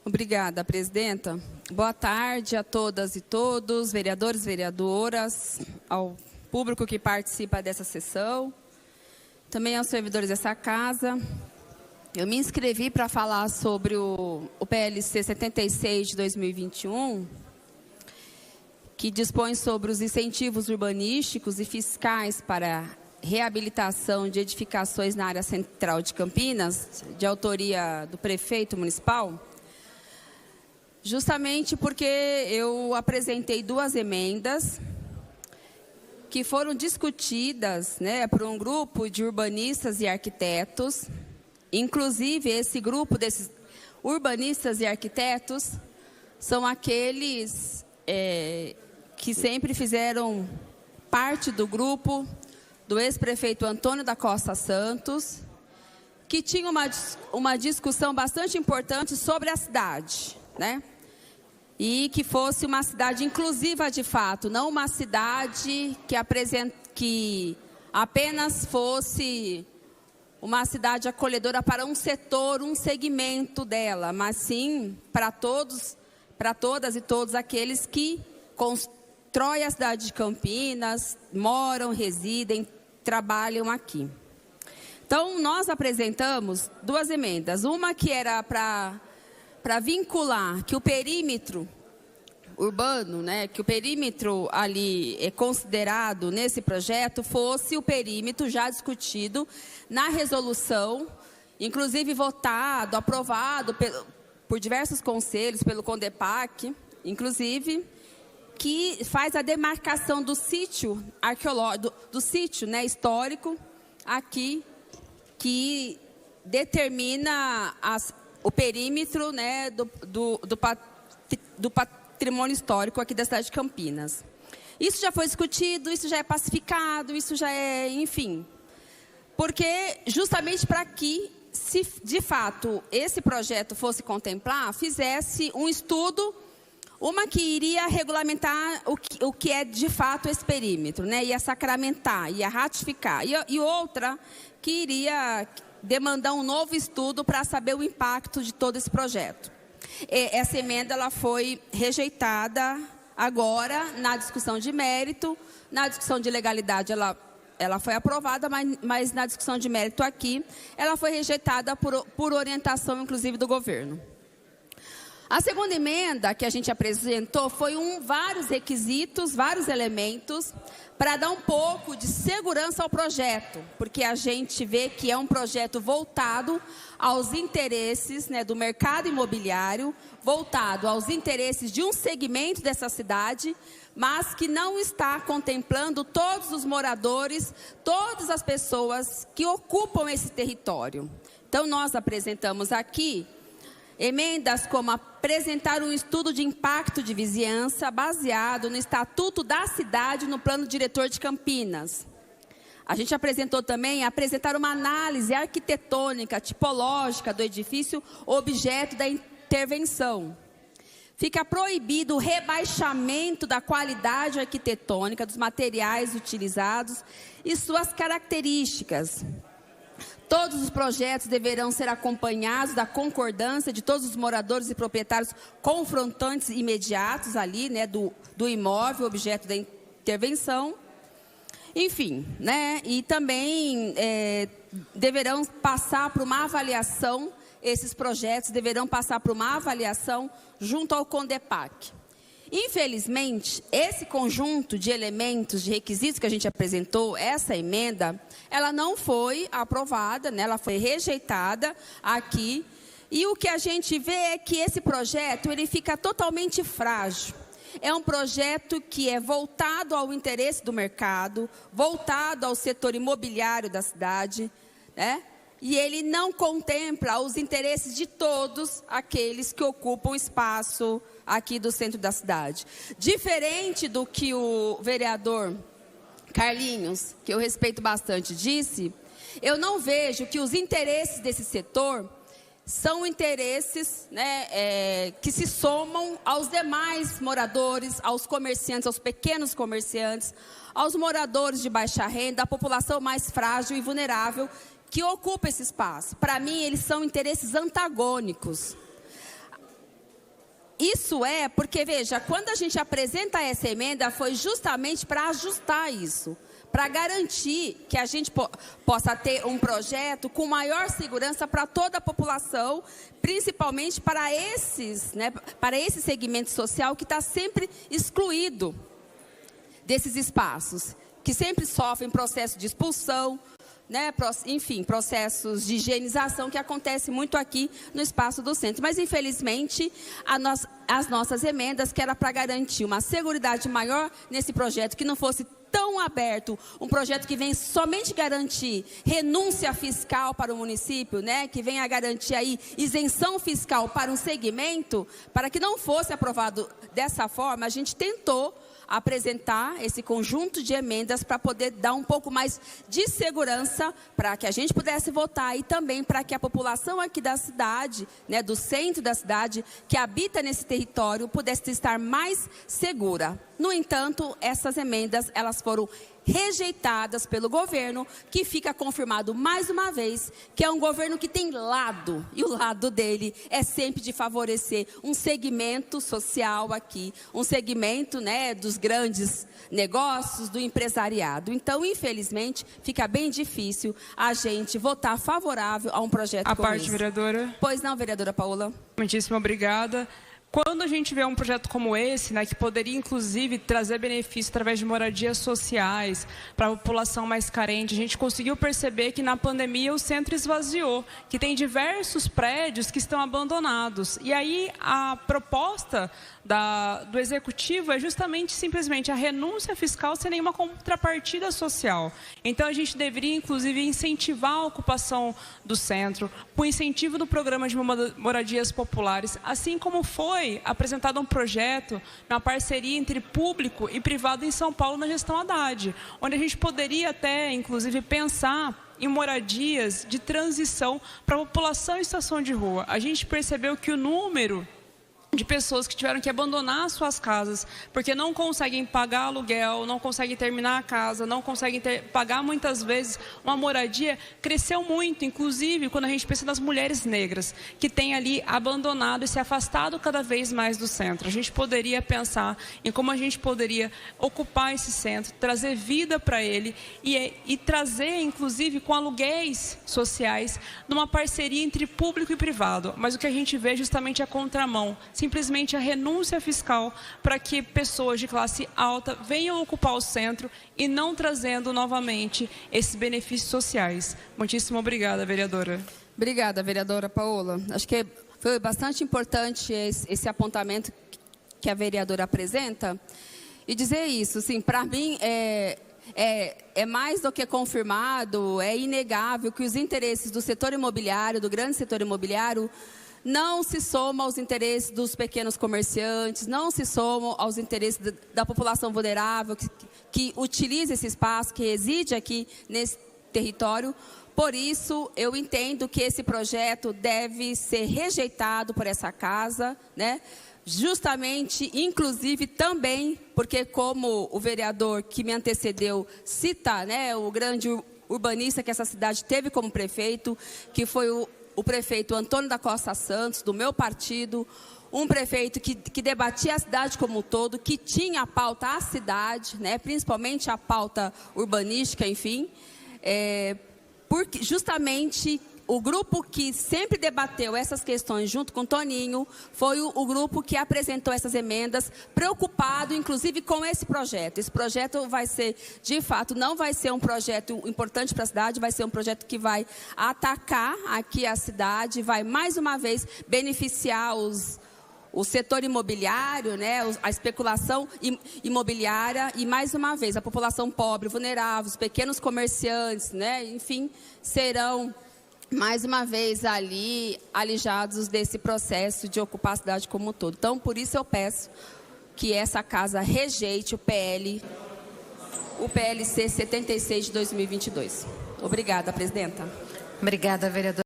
Obrigada, presidenta. Boa tarde a todas e todos, vereadores, vereadoras, ao público que participa dessa sessão, também aos servidores dessa casa. Eu me inscrevi para falar sobre o PLC 76 de 2021, que dispõe sobre os incentivos urbanísticos e fiscais para reabilitação de edificações na área central de Campinas, de autoria do prefeito municipal, justamente porque eu apresentei 2 emendas que foram discutidas, por um grupo de urbanistas e arquitetos. Inclusive, esse grupo desses urbanistas e arquitetos são aqueles que sempre fizeram parte do grupo do ex-prefeito Antônio da Costa Santos, que tinha uma discussão bastante importante sobre a cidade, e que fosse uma cidade inclusiva de fato, não uma cidade que apenas fosse uma cidade acolhedora para um setor, um segmento dela, mas sim para todos, para todas e todos aqueles que constroem a cidade de Campinas, moram, residem, trabalham aqui. Então, nós apresentamos 2 emendas. Uma que era para vincular que o perímetro urbano, que o perímetro ali é considerado nesse projeto fosse o perímetro já discutido na resolução, inclusive votado, aprovado por diversos conselhos, pelo CONDEPAC, inclusive, que faz a demarcação do sítio arqueológico, do sítio histórico aqui, que determina o perímetro do patrimônio histórico aqui da cidade de Campinas. Isso já foi discutido, isso já é pacificado, isso já é, enfim. Porque justamente para que, se de fato esse projeto fosse contemplar, fizesse um estudo, uma que iria regulamentar o que é de fato esse perímetro, ia sacramentar, ia ratificar, e outra que iria demandar um novo estudo para saber o impacto de todo esse projeto. Essa emenda ela foi rejeitada agora na discussão de mérito. Na discussão de legalidade ela foi aprovada, mas na discussão de mérito aqui ela foi rejeitada por orientação inclusive do governo. A segunda emenda que a gente apresentou foi vários requisitos, vários elementos para dar um pouco de segurança ao projeto, porque a gente vê que é um projeto voltado aos interesses do mercado imobiliário, voltado aos interesses de um segmento dessa cidade, mas que não está contemplando todos os moradores, todas as pessoas que ocupam esse território. Então, nós apresentamos aqui emendas como apresentar um estudo de impacto de vizinhança baseado no Estatuto da Cidade no Plano Diretor de Campinas. A gente apresentou também apresentar uma análise arquitetônica, tipológica do edifício objeto da intervenção. Fica proibido o rebaixamento da qualidade arquitetônica dos materiais utilizados e suas características. Todos os projetos deverão ser acompanhados da concordância de todos os moradores e proprietários confrontantes imediatos ali, do imóvel, objeto da intervenção. Enfim, e também deverão passar por uma avaliação, esses projetos deverão passar por uma avaliação junto ao CONDEPAC. Infelizmente, esse conjunto de elementos, de requisitos que a gente apresentou, essa emenda, ela não foi aprovada, ela foi rejeitada aqui. E o que a gente vê é que esse projeto, ele fica totalmente frágil. É um projeto que é voltado ao interesse do mercado, voltado ao setor imobiliário da cidade, e ele não contempla os interesses de todos aqueles que ocupam espaço aqui do centro da cidade. Diferente do que o vereador Carlinhos, que eu respeito bastante, disse, eu não vejo que os interesses desse setor são interesses que se somam aos demais moradores, aos comerciantes, aos pequenos comerciantes, aos moradores de baixa renda, à população mais frágil e vulnerável que ocupa esse espaço. Para mim, eles são interesses antagônicos. isso é porque, veja, quando a gente apresenta essa emenda, foi justamente para ajustar isso, para garantir que a gente possa ter um projeto com maior segurança para toda a população, principalmente para para esse segmento social que está sempre excluído desses espaços, que sempre sofrem processo de expulsão, enfim, processos de higienização que acontece muito aqui no espaço do centro. Mas, infelizmente, as nossas emendas, que era para garantir uma seguridade maior nesse projeto, que não fosse tão aberto, um projeto que vem somente garantir renúncia fiscal para o município, que venha garantir aí isenção fiscal para um segmento, para que não fosse aprovado dessa forma, a gente tentou apresentar esse conjunto de emendas para poder dar um pouco mais de segurança para que a gente pudesse votar e também para que a população aqui da cidade, do centro da cidade, que habita nesse território, pudesse estar mais segura. No entanto, essas emendas, elas foram rejeitadas pelo governo, que fica confirmado mais uma vez que é um governo que tem lado, e o lado dele é sempre de favorecer um segmento social aqui, um segmento dos grandes negócios, do empresariado. Então, infelizmente, fica bem difícil a gente votar favorável a um projeto como esse. Vereadora? Pois não, vereadora Paola? Muitíssimo obrigada. Quando a gente vê um projeto como esse, que poderia inclusive trazer benefício através de moradias sociais para a população mais carente, a gente conseguiu perceber que na pandemia o centro esvaziou, que tem diversos prédios que estão abandonados. E aí a proposta do executivo é justamente, simplesmente, a renúncia fiscal sem nenhuma contrapartida social. Então a gente deveria inclusive incentivar a ocupação do centro, com incentivo do programa de moradias populares, assim como foi apresentado um projeto na parceria entre público e privado em São Paulo na gestão Haddad, onde a gente poderia até, inclusive, pensar em moradias de transição para a população em situação de rua. A gente percebeu que o número de pessoas que tiveram que abandonar suas casas porque não conseguem pagar aluguel, não conseguem terminar a casa, não conseguem pagar muitas vezes uma moradia, cresceu muito, inclusive quando a gente pensa nas mulheres negras que têm ali abandonado e se afastado cada vez mais do centro. A gente poderia pensar em como a gente poderia ocupar esse centro, trazer vida para ele e trazer, inclusive, com aluguéis sociais, numa parceria entre público e privado. Mas o que a gente vê é justamente a contramão, simplesmente a renúncia fiscal para que pessoas de classe alta venham ocupar o centro e não trazendo novamente esses benefícios sociais. Muitíssimo obrigada, vereadora. Obrigada, vereadora Paola. Acho que foi bastante importante esse apontamento que a vereadora apresenta e dizer isso, assim, para mim é mais do que confirmado, é inegável que os interesses do setor imobiliário, do grande setor imobiliário, não se somam aos interesses dos pequenos comerciantes, não se somam aos interesses da população vulnerável que utiliza esse espaço, que reside aqui nesse território. Por isso, eu entendo que esse projeto deve ser rejeitado por essa casa, justamente, inclusive, também, porque como o vereador que me antecedeu cita, o grande urbanista que essa cidade teve como prefeito, que foi o prefeito Antônio da Costa Santos, do meu partido, um prefeito que debatia a cidade como um todo, que tinha a pauta à cidade, principalmente a pauta urbanística, enfim, porque justamente o grupo que sempre debateu essas questões junto com o Toninho foi o grupo que apresentou essas emendas, preocupado inclusive com esse projeto. Esse projeto vai ser, de fato, não vai ser um projeto importante para a cidade, vai ser um projeto que vai atacar aqui a cidade, vai mais uma vez beneficiar o setor imobiliário, a especulação imobiliária e, mais uma vez, a população pobre, vulnerável, os pequenos comerciantes, enfim, serão mais uma vez ali alijados desse processo de ocupar a cidade como um todo. Então, por isso eu peço que essa casa rejeite o PLC 76 de 2022. Obrigada, presidenta. Obrigada, vereadora.